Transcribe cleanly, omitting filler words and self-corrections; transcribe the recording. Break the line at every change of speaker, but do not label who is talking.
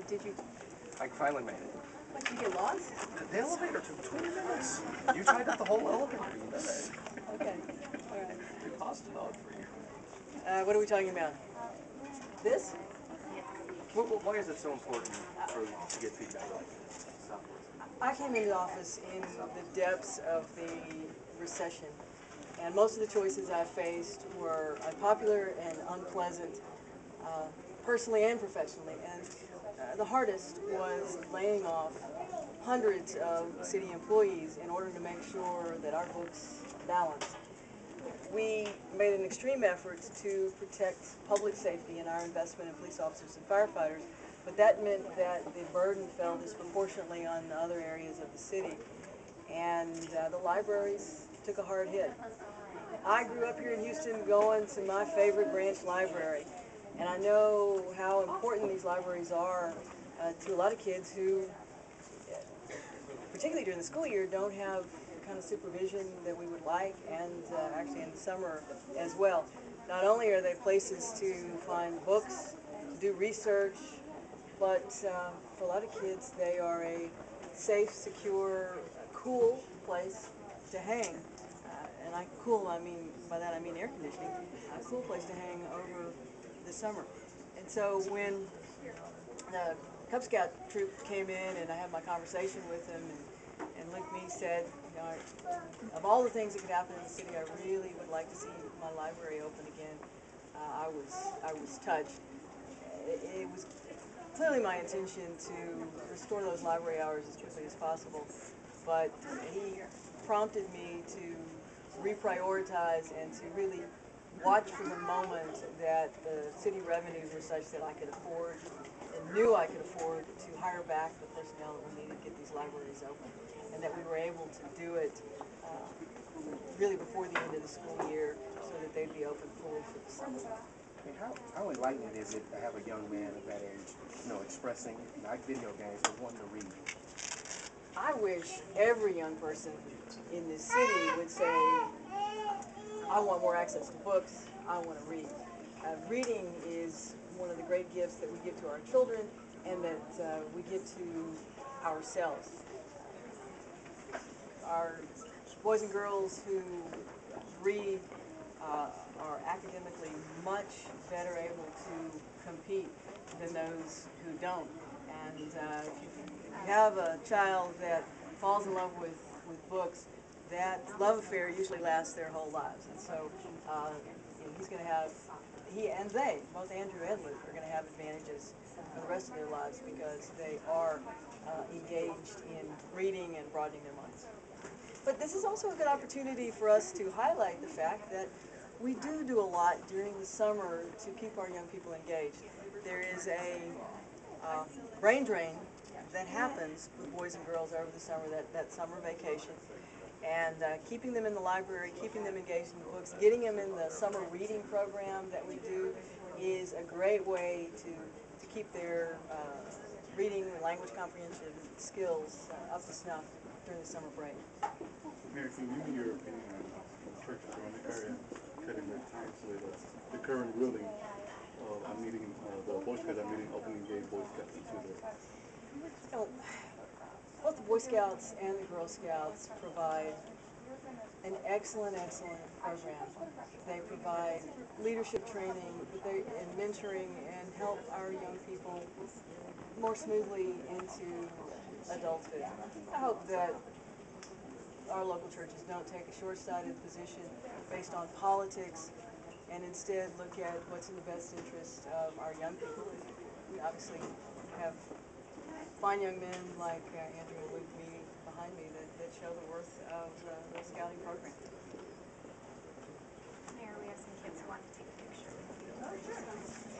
Did you?
I finally made it.
What, did you get lost?
The elevator took 20 minutes. You tied up the whole elevator. You did it.
Okay. All right.
We paused it out for you.
What are we talking about? This?
Why is it so important to get feedback like this?
I came into office in the depths of the recession, and most of the choices I faced were unpopular and unpleasant, personally and professionally. And the hardest was laying off hundreds of city employees in order to make sure that our books balanced. We made an extreme effort to protect public safety and our investment in police officers and firefighters, but that meant that the burden fell disproportionately on the other areas of the city, and the libraries took a hard hit. I grew up here in Houston going to my favorite branch library, and I know how important these libraries are to a lot of kids who, particularly during the school year, don't have the kind of supervision that we would like, and actually in the summer as well. Not only are they places to find books, to do research, but for a lot of kids, they are a safe, secure, cool place to hang. And by that I mean air conditioning, a cool place to hang over the summer. And so when the Cub Scout troop came in and I had my conversation with them, and Luke Mee said, you know, of all the things that could happen in the city, I really would like to see my library open again. I was touched. It was clearly my intention to restore those library hours as quickly as possible, but he prompted me to reprioritize and to really watch for the moment that the city revenues were such that I could afford and knew I could afford to hire back the personnel that we needed to get these libraries open, and that we were able to do it really before the end of the school year so that they'd be open fully for the summer.
I mean, how enlightening is it to have a young man of that age, expressing, like video games, but wanting to read?
I wish every young person in this city would say, I want more access to books, I want to read. Reading is one of the great gifts that we give to our children and that we give to ourselves. Our boys and girls who read are academically much better able to compete than those who don't. And if you have a child that falls in love with books, that love affair usually lasts their whole lives. And so he's going to have, he and they, both Andrew and Luke, are going to have advantages for the rest of their lives because they are engaged in reading and broadening their minds. But this is also a good opportunity for us to highlight the fact that we do a lot during the summer to keep our young people engaged. There is a brain drain that happens with boys and girls over the summer, that summer vacation. And keeping them in the library, keeping them engaged in the books, getting them in the summer reading program that we do is a great way to keep their reading and language comprehension skills up to snuff during the summer break.
Mary, can you give me your opinion on churches around the area cutting their time so that the current ruling of meeting, the Boy Scouts are meeting opening day Boy Scouts into the...
Both the Boy Scouts and the Girl Scouts provide an excellent program. They provide leadership training and mentoring and help our young people more smoothly into adulthood. I hope that our local churches don't take a short-sighted position based on politics and instead look at what's in the best interest of our young people. We obviously have fine young men like Andrew and Luke Mee behind me that show the worth of the scouting program.
Mayor, we have some kids who want to take a picture with you.